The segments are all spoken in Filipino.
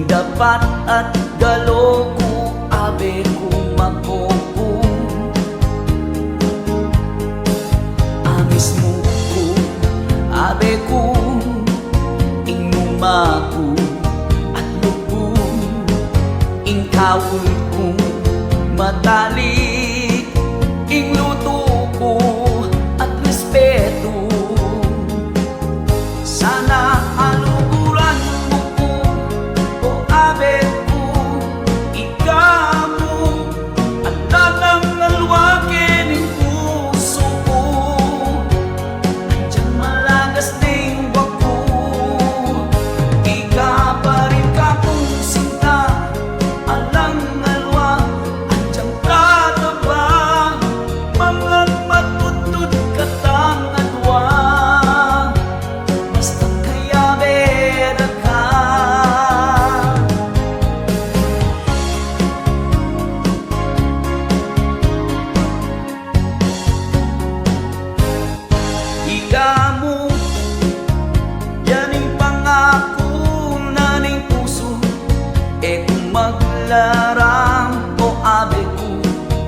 dapat at galoku abe kumakoku amis mo ko abe ku inumaku at lupo ingkawul kong matalik ing luto ko at respeto sana aluguran mo ko o abe ko ikaw at tatang nalwakin ng puso ko nandiyan malagas ding wako ika pa rin ka kong sinta alang nalwa andiyan ka na ba mga matutod katang adwa basta kaya beda ka ika mo yan ang pangako na ning puso e kung maglarang o abe ko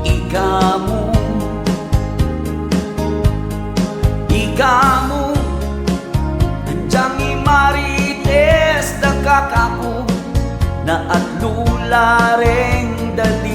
ika mo nandiyan imarites na kakako na at lulareng dali